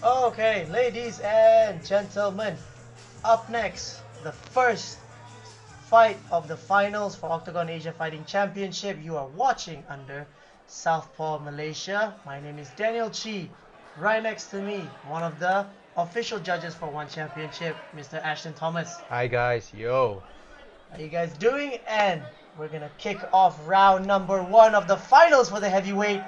Okay, ladies and gentlemen, up next, the first fight of the finals for Octagon Asia Fighting Championship. You are watching under Southpaw Malaysia. My name is Danial Chee. Right next to me, one of the official judges for One Championship, Mr. Eshton Thomas. Hi guys, yo. How you guys doing? And we're gonna kick off round number 1 of the finals for the heavyweight.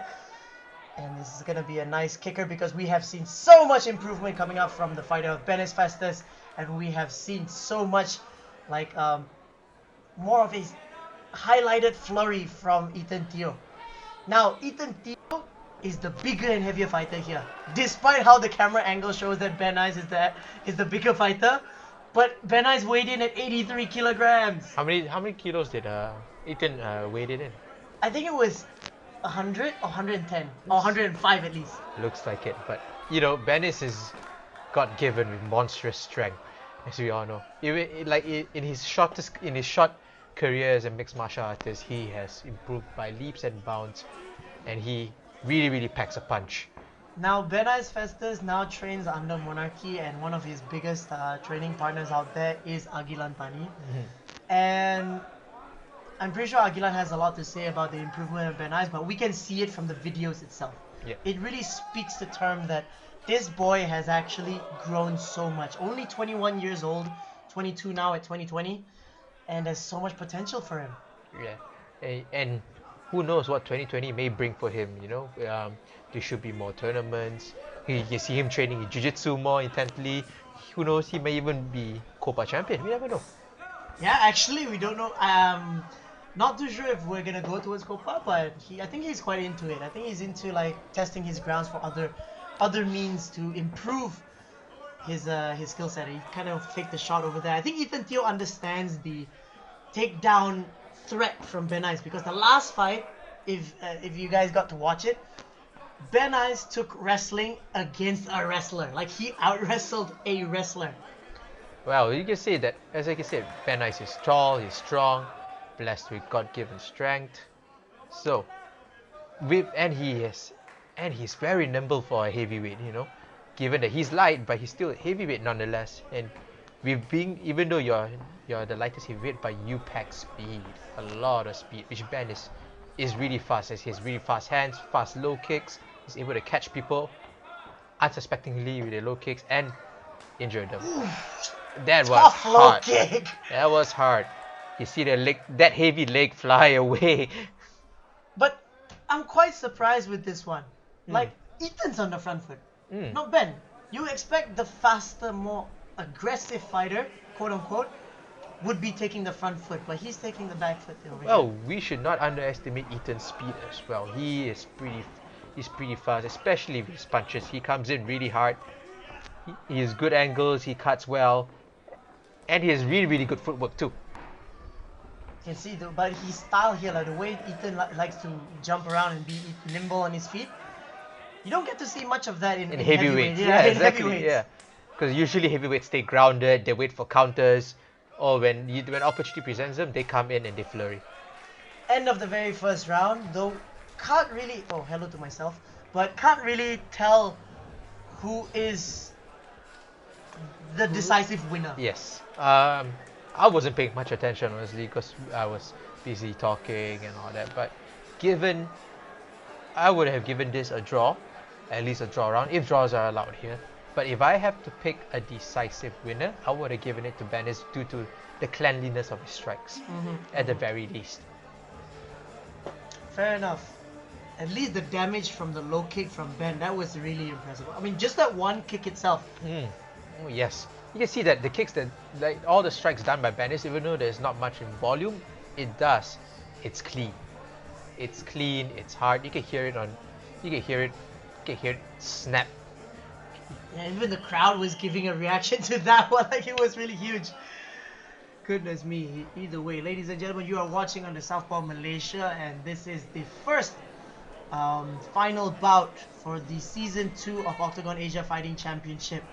And this is gonna be a nice kicker because we have seen so much improvement coming up from the fighter of Benice Festus, and we have seen so much like more of a highlighted flurry from Ethan Teo. Now, Ethan Teo is the bigger and heavier fighter here. Despite how the camera angle shows that Benice is the bigger fighter, but Benice weighed in at 83 kilograms. How many kilos did Ethan weighed it in? I think it was 100 or 110 or 105 at least. Looks like it, but you know, Benice is got given with monstrous strength, as we all know. In his short career as a mixed martial artist, he has improved by leaps and bounds, and he really packs a punch. Now, Benice Festus now trains under Monarchy, and one of his biggest training partners out there is Agilan Tani. And I'm pretty sure Agilan has a lot to say about the improvement of Benice, but we can see it from the videos itself. Yeah. It really speaks the term that this boy has actually grown so much. Only 21 years old, 22 now at 2020, and there's so much potential for him. Yeah, and who knows what 2020 may bring for him, you know. There should be more tournaments. You see him training in jiu-jitsu more intently. Who knows, he may even be Copa champion. We never know. Yeah, actually, we don't know. Not too sure if we're gonna go towards Copa, but I think he's quite into it. I think he's into like testing his grounds for other means to improve his skill set. He kind of take the shot over there. I think Ethan Teo understands the takedown threat from Benice, because the last fight, if you guys got to watch it, Benice took wrestling against a wrestler. Like, he out wrestled a wrestler. Well, you can say that, as I can say, Benice is tall, he's strong, blessed with God-given strength. So, he's very nimble for a heavyweight, you know. Given that he's light, but he's still a heavyweight nonetheless. And even though you're the lightest heavyweight, but you pack speed, a lot of speed, which Benice is really fast. As he has really fast hands, fast low kicks. He's able to catch people unsuspectingly with the low kicks and injure them. That was Tough low hard. kick. That was hard. You see that heavy leg fly away. But I'm quite surprised with this one. Like, Ethan's on the front foot, not Ben. You expect the faster, more aggressive fighter, quote unquote, would be taking the front foot, but he's taking the back foot over Well, here. we should not underestimate Ethan's speed as well. He's pretty fast, especially with his punches. He comes in really hard. He has good angles. He cuts well, and he has really good footwork too. You can see, but his style here, like the way Ethan likes to jump around and be nimble on his feet, you don't get to see much of that in Heavyweights. Yeah, in Exactly. heavyweights. Yeah, because usually heavyweights stay grounded. They wait for counters, or when opportunity presents them, they come in and they flurry. End of the very first round, though, can't really. Oh, hello to myself. But can't really tell who is the decisive winner. Yes. I wasn't paying much attention honestly because I was busy talking and all that. But I would have given this a draw, at least a draw round, if draws are allowed here. But if I have to pick a decisive winner, I would have given it to Benice due to the cleanliness of his strikes, at the very least. Fair enough. At least the damage from the low kick from Ben, that was really impressive. I mean, just that one kick itself. Oh yes, you can see that the kicks that, like all the strikes done by Benice, even though there's not much in volume, it's clean. It's clean, it's hard. You can hear it snap. Yeah, even the crowd was giving a reaction to that one, like it was really huge. Goodness me. Either way, ladies and gentlemen, you are watching on the Southpaw Malaysia, and this is the first final bout for the Season 2 of Octagon Asia Fighting Championship.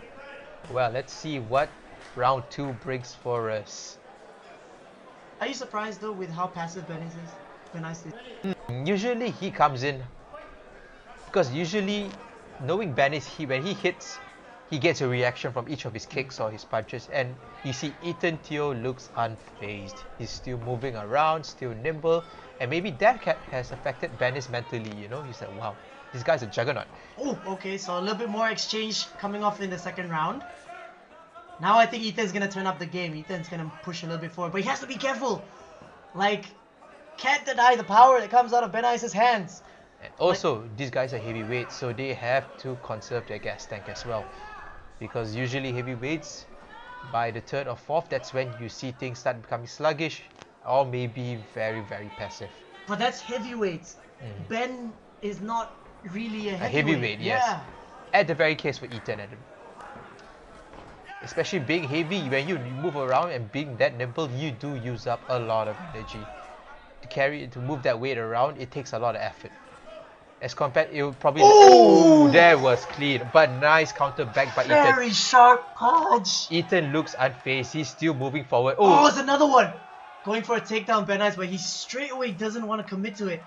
Well, let's see what round 2 brings for us. Are you surprised though with how passive Benice is? Usually he comes in, because usually knowing Benice, when he hits, he gets a reaction from each of his kicks or his punches, and you see Ethan Teo looks unfazed. He's still moving around, still nimble, and maybe that has affected Benice mentally, you know? He's like, wow, this guy's a juggernaut. Oh, okay, so a little bit more exchange coming off in the second round. Now I think Ethan's gonna turn up the game. Ethan's gonna push a little bit forward, but he has to be careful. Like, can't deny the power that comes out of Benice's hands. And also, these guys are heavyweights, so they have to conserve their gas tank as well. Because usually heavyweights, by the third or fourth, that's when you see things start becoming sluggish or maybe very, very passive. But that's heavyweights. Ben is not really a heavyweight, yes. Yeah. At the very case for Ethan, especially being heavy, when you move around and being that nimble, you do use up a lot of energy. To move that weight around, it takes a lot of effort. As compared, it would probably... Oh, that was clean. But nice counter back by Ethan. Very sharp punch. Ethan looks unfazed. He's still moving forward. Oh, it's another one. Going for a takedown, Benice, but he straight away doesn't want to commit to it.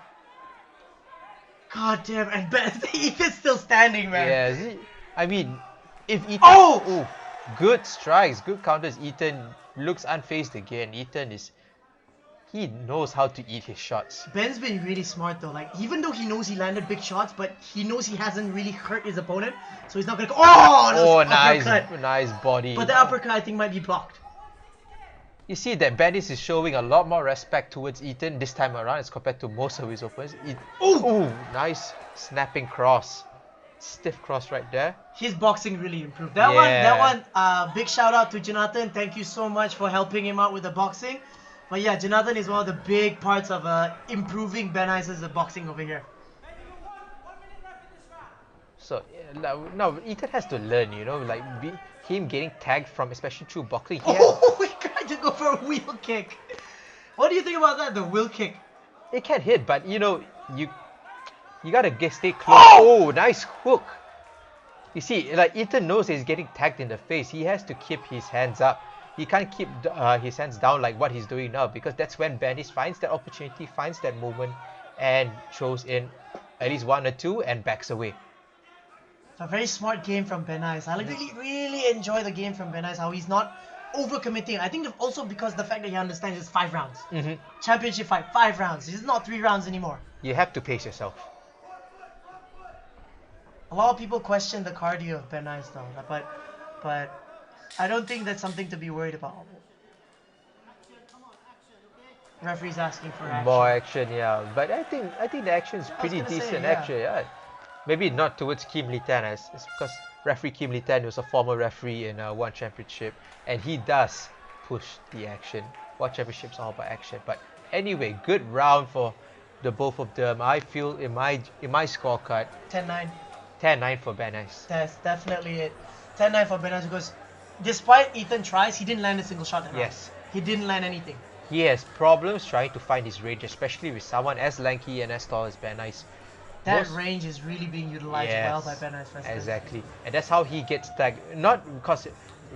God damn, and Ethan's still standing, man. Yeah, I mean, if Ethan... Oh! Good strikes, good counters. Ethan looks unfazed again. Ethan is... He knows how to eat his shots. Ben's been really smart though. Like, even though he knows he landed big shots, but he knows he hasn't really hurt his opponent, so he's not gonna go. Oh, nice, uppercut. nice body. But the uppercut, I think, might be blocked. You see that Benice is showing a lot more respect towards Ethan this time around as compared to most of his opponents. Ooh, nice snapping cross, stiff cross right there. His boxing really improved. That one. Big shout out to Jonathan. Thank you so much for helping him out with the boxing. But yeah, Jonathan is one of the big parts of improving Benice's boxing over here. So now Ethan has to learn, you know, like him getting tagged from, especially through boxing. He tried to go for a wheel kick. What do you think about that? The wheel kick. It can hit, but you know you gotta stay close. Oh, nice hook. You see, like Ethan knows he's getting tagged in the face. He has to keep his hands up. He can't keep his hands down like what he's doing now, because that's when Benice finds that opportunity, finds that moment, and throws in at least one or two and backs away. It's a very smart game from Benice. I really enjoy the game from Benice, how he's not overcommitting. I think also because the fact that he understands it's 5 rounds. Championship fight, 5 rounds. It's not 3 rounds anymore. You have to pace yourself. A lot of people question the cardio of Benice though, but I don't think that's something to be worried about. Referee's asking for action. More action, yeah. But I think the action is pretty decent, actually. Yeah. Maybe not towards Kim Lee-Tan, it's because referee Kim Lee-Tan was a former referee in One Championship, and he does push the action. One Championship's all about action. But anyway, good round for the both of them. I feel in my scorecard, 10-9. 10-9 for Benice. That's definitely it. 10-9 for Benice, because despite Ethan tries, he didn't land a single shot that round. Yes. He didn't land anything. He has problems trying to find his range, especially with someone as lanky and as tall as Benice. That range is really being utilized well by Benice Festus. Exactly. And that's how he gets tagged. Not because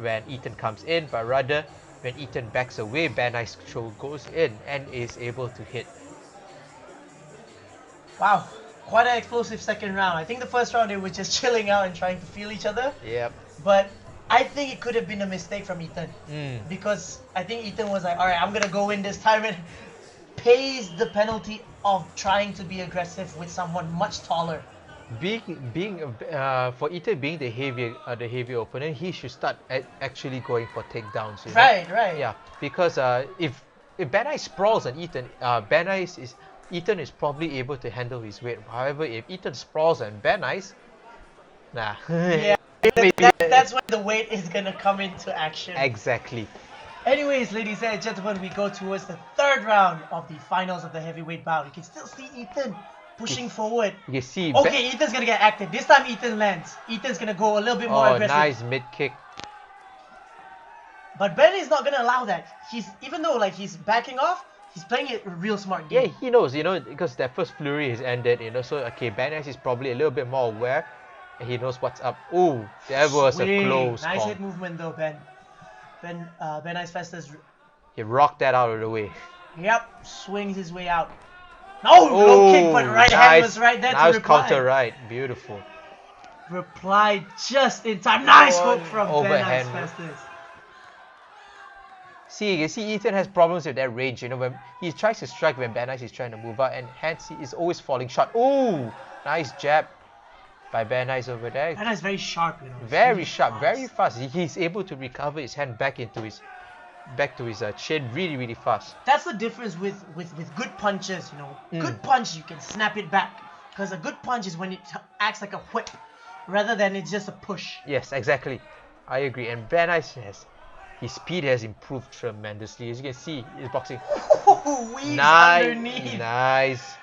when Ethan comes in, but rather when Ethan backs away, Benice throw goes in and is able to hit. Wow. Quite an explosive second round. I think the first round they were just chilling out and trying to feel each other. Yep. But I think it could have been a mistake from Ethan. Because I think Ethan was like, alright, I'm going to go in this time, and pays the penalty of trying to be aggressive with someone much taller. For Ethan being the heavier opponent, he should start actually going for takedowns. Right. Yeah, because if Benice sprawls on Ethan, Ethan is probably able to handle his weight. However, if Ethan sprawls on Benice, nah. Yeah, that's when the weight is gonna come into action. Exactly. Anyways, ladies and gentlemen, we go towards the third round of the finals of the heavyweight bout. You can still see Ethan pushing forward. You see. Okay, Ethan's gonna get active. This time Ethan lands. Ethan's gonna go a little bit more aggressive. Nice mid kick. But Ben is not gonna allow that. Even though he's backing off, he's playing it a real smart game. Yeah, he knows, because that first flurry has ended, so okay, Benice is probably a little bit more aware, and he knows what's up. Ooh, that was a close nice call. Hit movement though, Benice Festus. He rocked that out of the way. Yep, swings his way out. No, low kick, but hand was right there to reply. Counter right, beautiful. replied just in time. Nice Oh, hook from overhand. Benice Festus. See, you see, Ethan has problems with that range. You know, when he tries to strike when Benice is trying to move out, and hence he is always falling short. Ooh, nice jab by Benice over there. Benice is very sharp, you know. Very really sharp, fast. very fast. He's able to recover his hand back to his chin really, really fast. That's the difference with good punches, you know. Good punch, you can snap it back. Because a good punch is when it acts like a whip, rather than it's just a push. Yes, exactly. I agree. And Benice his speed has improved tremendously. As you can see, his boxing. Weaves Nice, underneath. nice.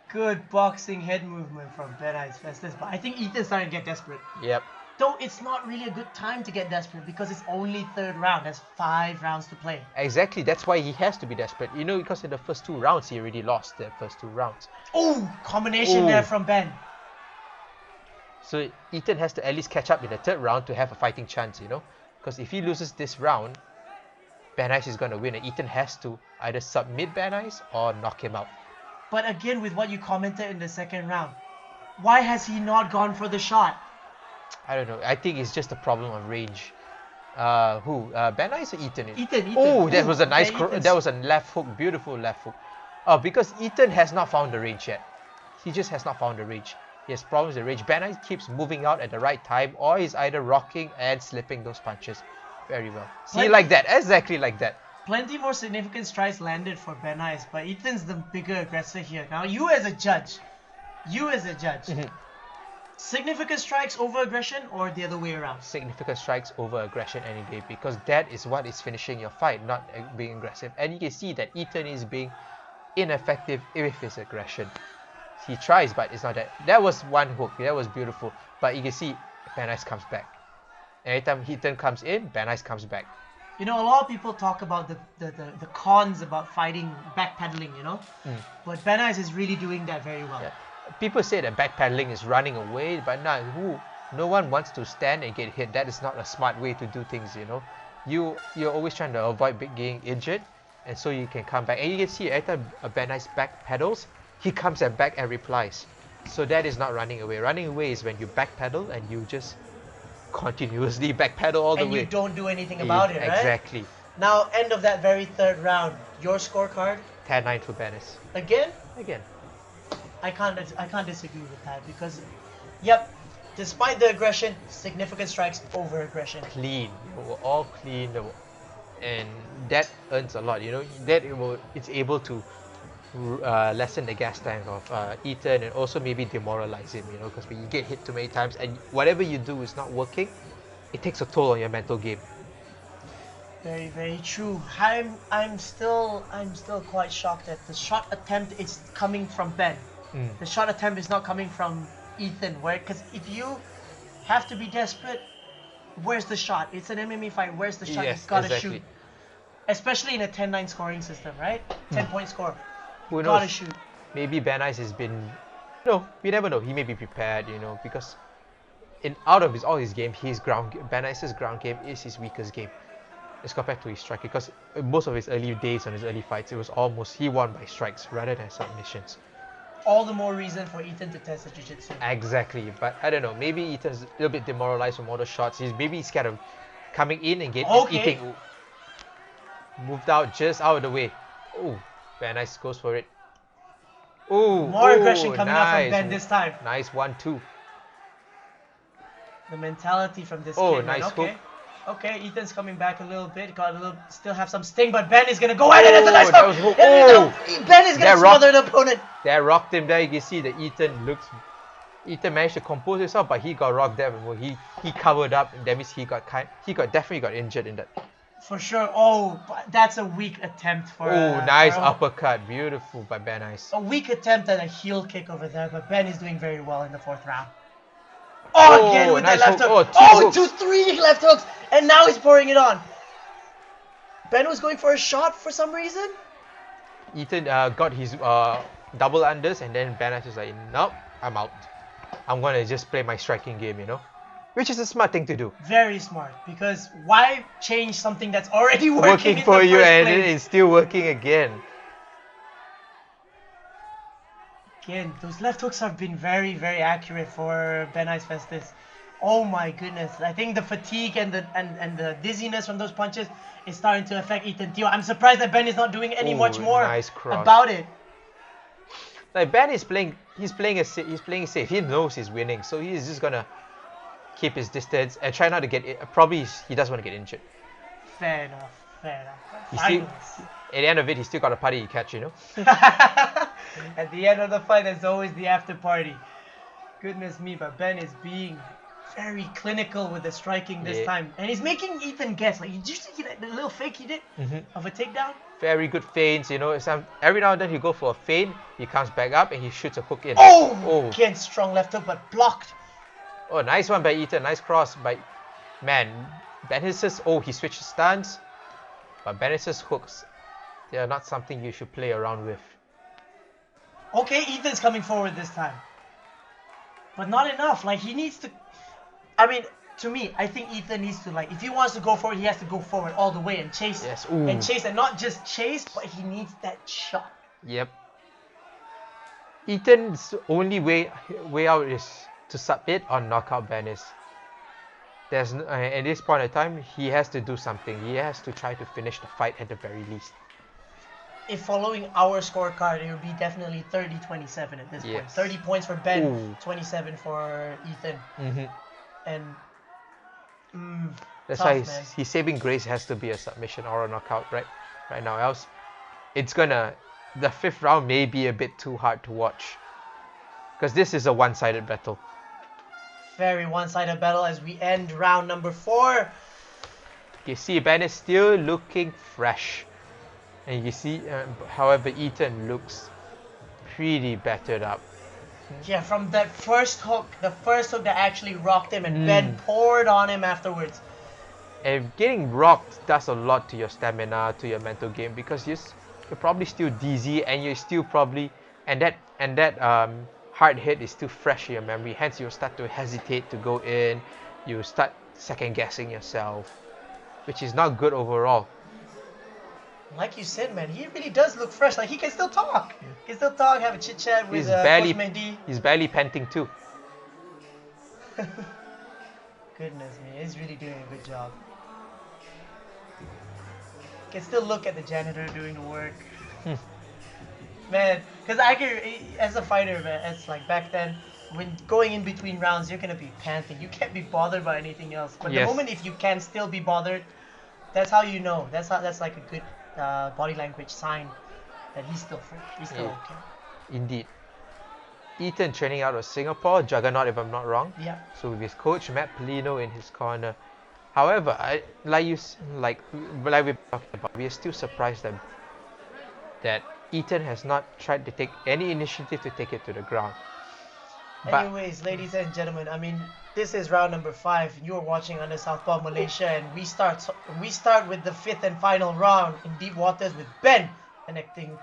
Good boxing head movement from Benice Festus. But I think Ethan's starting to get desperate. Yep. Though it's not really a good time to get desperate because it's only third round. There's 5 rounds to play. Exactly. That's why he has to be desperate. You know, because in the first 2 rounds, he already lost the first 2 rounds. Oh, combination there from Ben. So Ethan has to at least catch up in the third round to have a fighting chance, you know. Because if he loses this round, Benice is going to win. And Ethan has to either submit Benice or knock him out. But again, with what you commented in the second round, why has he not gone for the shot? I don't know. I think it's just a problem of range. Benice or Ethan? Ethan. Oh, that was a nice. Ethan's- That was a left hook, beautiful left hook. Oh, because Ethan has not found the range yet. He just has not found the range. He has problems with the range. Benice keeps moving out at the right time, or he's either rocking and slipping those punches very well. See, like that, exactly like that. Plenty more significant strikes landed for Benice, but Ethan's the bigger aggressor here. Now, you as a judge, significant strikes over aggression or the other way around? Significant strikes over aggression any day, because that is what is finishing your fight, not being aggressive. And you can see that Ethan is being ineffective with his aggression. He tries, but it's not that. That was one hook. That was beautiful. But you can see Benice comes back. Every time Ethan comes in, Benice comes back. You know, a lot of people talk about the cons about fighting backpedaling, you know? But Benice is really doing that very well. Yeah. People say that backpedaling is running away, but no one wants to stand and get hit. That is not a smart way to do things, you know. You're always trying to avoid getting injured, and so you can come back. And you can see every time Benice backpedals, he comes back and replies. So that is not running away. Running away is when you backpedal and you just continuously backpedal all the way. And you don't do anything about it, right? Exactly. Now, end of that very third round, your scorecard? 10-9 for Benice. Again? Again. I can't disagree with that because, yep, despite the aggression, significant strikes over aggression. Clean. They were all clean. And that earns a lot, you know. It's able to lessen the gas tank of Ethan and also maybe demoralize him, you know, because when you get hit too many times and whatever you do is not working, it takes a toll on your mental game. Very, very true. I'm still quite shocked that the shot attempt is coming from Ben. The shot attempt is not coming from Ethan. Because if you have to be desperate, where's the shot? It's an MMA fight. Where's the shot? Yes, You've got to exactly. shoot. Especially in a 10-9 scoring system, right? 10-point score. Who Gotta knows? shoot. Maybe Benice has been, no, we never know. He may be prepared, you know, because out of all his game, Benice's ground game is his weakest game as compared to his striking. Because most of his early days on his early fights, it was almost he won by strikes rather than submissions. All the more reason for Ethan to test the jiu-jitsu. Exactly, but I don't know. Maybe Ethan's a little bit demoralized from all the shots. He's scared of coming in and eating. Moved out just out of the way. Oh, Benice goes for it. Oh, More aggression coming out from Ben this time. Nice 1-2. The mentality from this Oh, kid. nice hook. Okay, Ethan's coming back a little bit. Still have some sting, but Ben is gonna go at it as a nice that hook. was hook. Ben is gonna smother the opponent. That rocked him there. You can see that Ethan managed to compose himself, but he got rocked there. He covered up, and that means he definitely got injured in that. For sure. Oh, but that's a weak attempt for. Nice uppercut, beautiful by Benice. A weak attempt at a heel kick over there, but Ben is doing very well in the fourth round. Oh, again with nice that left hook. hook. 2-3 left hooks, and now he's pouring it on. Ben was going for a shot for some reason. Ethan got his double unders, and then Benice was like, nope, I'm out. I'm gonna just play my striking game, you know, which is a smart thing to do. Very smart, because why change something that's already working in for the you, first and place? it is still working again. Again, those left hooks have been very, very accurate for Benice Festus. Oh my goodness. I think the fatigue and the dizziness from those punches is starting to affect Ethan Teo. I'm surprised that Ben is not doing any much more nice cross. about it. Like Ben is playing, he's playing safe. He knows he's winning, so he's just gonna keep his distance and try not to get it. Probably he doesn't want to get injured. Fair enough. Fair enough. At the end of it, he still got a party to catch, you know. At the end of the fight, there's always the after party. Goodness me, but Ben is being very clinical with the striking this time, and he's making Ethan guess. Like, did you see that the little fake he did of a takedown? Very good feints, you know. Every now and then he go for a feint, he comes back up and he shoots a hook in. Oh! Again, strong left hook, but blocked. Oh, nice one by Ethan. Nice cross by, man. Benice's, he switched stance, but Benice's hooks, they are not something you should play around with. Okay, Ethan's coming forward this time, but not enough. Like, he needs to. I mean, to me, I think Ethan needs to, like, if he wants to go forward, he has to go forward all the way and chase. Yes. And chase, and not just chase, but he needs that shot. Yep. Ethan's only way out is to submit or knock out Benice. There's at this point in time, he has to do something. He has to try to finish the fight at the very least. If following our scorecard, it would be definitely 30-27 at this point. 30 points for Ben, 27 for Ethan. And that's tough, why his saving grace has to be a submission or a knockout right now. Else, it's gonna, the fifth round may be a bit too hard to watch, because this is a one-sided battle. Very one-sided battle as we end round number 4. You see Ben is still looking fresh, and you see however Ethan looks pretty battered up. Yeah, from that first hook, the first hook that actually rocked him, and Ben poured on him afterwards. And getting rocked does a lot to your stamina, to your mental game, because you're probably still dizzy, and you're still probably, and that hard hit is still fresh in your memory. Hence, you start to hesitate to go in. You start second guessing yourself, which is not good overall. Like you said, man, he really does look fresh. Like, he can still talk. He can still talk, have a chit chat with Coach Mehdi. He's barely panting too. Goodness me, he's really doing a good job. Can still look at the janitor doing the work. Man, because I can, as a fighter, man, it's like back then, when going in between rounds, you're gonna be panting. You can't be bothered by anything else. But the moment if you can still be bothered, that's how you know. That's like a good body language sign that he's still fresh. He's still okay. Indeed. Ethan training out of Singapore, Juggernaut if I'm not wrong. Yeah. So with his coach Matt Polino in his corner. However, like we talked about, we are still surprised that Ethan has not tried to take any initiative to take it to the ground. Anyways, ladies and gentlemen, I mean, this is round number 5. You are watching under Southpaw Malaysia, and we start with the 5th and final round in deep waters with Ben connecting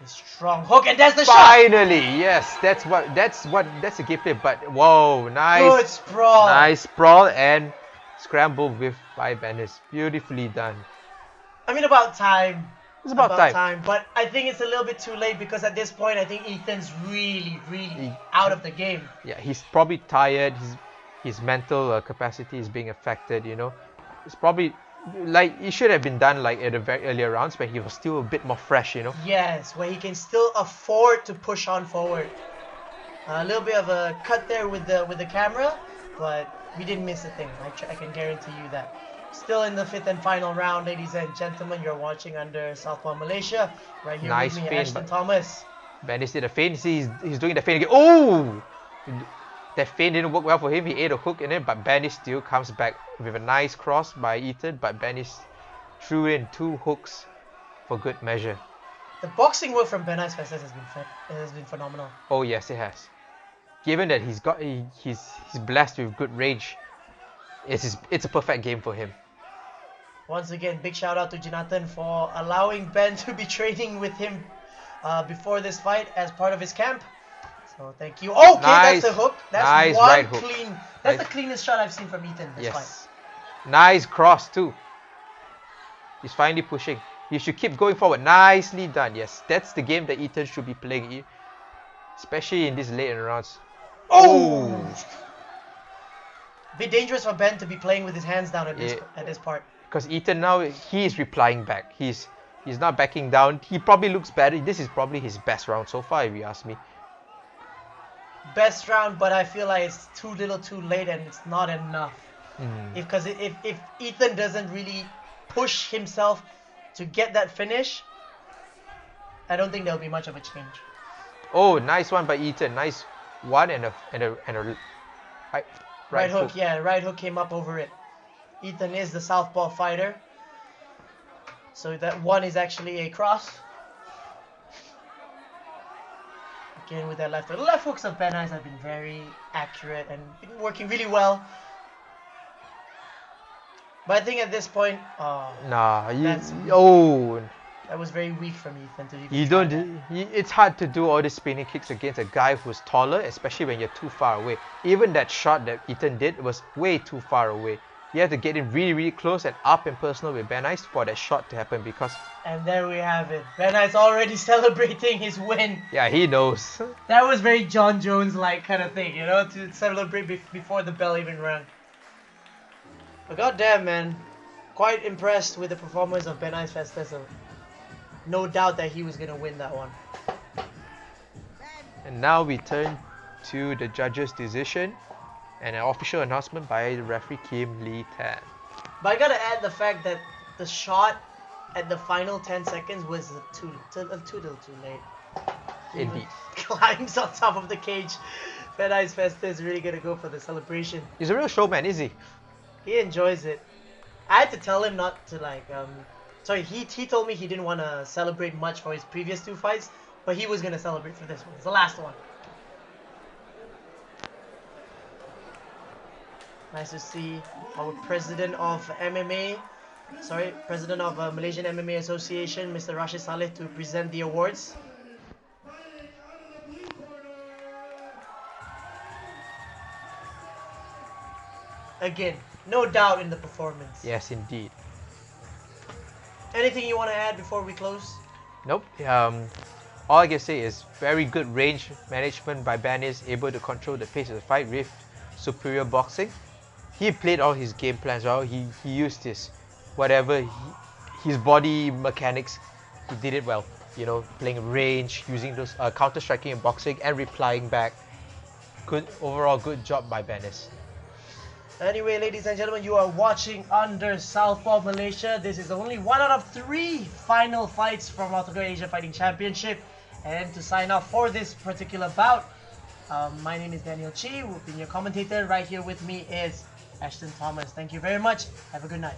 the strong hook, and that's the shot. Finally, yes, that's a gameplay. But whoa, nice, good sprawl, nice sprawl and scramble with by Benice, beautifully done. I mean, about time. It's about time. But I think it's a little bit too late, because at this point, I think Ethan's really out of the game. Yeah, he's probably tired. His mental capacity is being affected. You know, it's probably like it should have been done like at the very earlier rounds, but he was still a bit more fresh. You know. Yes, where he can still afford to push on forward. A little bit of a cut there with the camera, but we didn't miss a thing. I can guarantee you that. Still in the 5th and final round, ladies and gentlemen. You're watching under Southpaw Malaysia. Right here with me, Eshton Thomas. Benice did a feint. See, he's doing the feint again. Oh! That feint didn't work well for him. He ate a hook in it, but Benice still comes back with a nice cross by Ethan. But Benice threw in 2 hooks for good measure. The boxing work from Benice Festus has been phenomenal. Oh yes, it has. Given that he's blessed with good range, it's a perfect game for him. Once again, big shout out to Jonathan for allowing Ben to be training with him before this fight as part of his camp. So thank you. Okay, nice, that's the hook. That's nice one right hook. Clean. That's the cleanest shot I've seen from Ethan this fight. Nice cross too. He's finally pushing. He should keep going forward. Nicely done. Yes, that's the game that Ethan should be playing. especially in these late rounds. Oh! Bit dangerous for Ben to be playing with his hands down at this part. Because Ethan now, he is replying back. He's not backing down. He probably looks better. This is probably his best round so far, if you ask me. Best round, but I feel like it's too little too late and it's not enough. Because if Ethan doesn't really push himself to get that finish, I don't think there'll be much of a change. Oh, nice one by Ethan. Nice one and a right hook. Yeah, right hook came up over it. Ethan is the southpaw fighter, so that one is actually a cross. Again with that left hook. The left hooks of Benice have been very accurate and been working really well. But I think at this point, that was very weak from Ethan to even it's hard to do all these spinning kicks against a guy who's taller, especially when you're too far away. Even that shot that Ethan did was way too far away. You have to get in really, really close and up and personal with Benice for that shot to happen because... And there we have it. Benice already celebrating his win. Yeah, he knows. That was very John Jones-like kind of thing, you know, to celebrate before the bell even rang. But goddamn, man. Quite impressed with the performance of Benice Festus. No doubt that he was going to win that one. And now we turn to the judges' decision and an official announcement by the referee Kim Lee Tan. But I gotta add the fact that the shot at the final 10 seconds was too little too late. Indeed. Climbs on top of the cage. Benice Festus is really gonna go for the celebration. He's a real showman, is he? He enjoys it. I had to tell him not to he told me he didn't want to celebrate much for his previous two fights, but he was going to celebrate for this one. It's the last one. Nice to see our president of Malaysian MMA Association, Mr. Rashid Saleh, to present the awards. Again, no doubt in the performance. Yes, indeed. Anything you want to add before we close? Nope. All I can say is very good range management by Benice, able to control the pace of the fight with superior boxing. He played all his game plans well. He used his body mechanics. He did it well. You know, playing range, using those counter striking in boxing and replying back. Overall good job by Benice. Anyway, ladies and gentlemen, you are watching Under Southpaw Malaysia. This is only 1 out of 3 final fights from Octagon Asia Fighting Championship. And to sign off for this particular bout, my name is Danial Chee. We've been your commentator. Right here with me is Eshton Thomas. Thank you very much. Have a good night.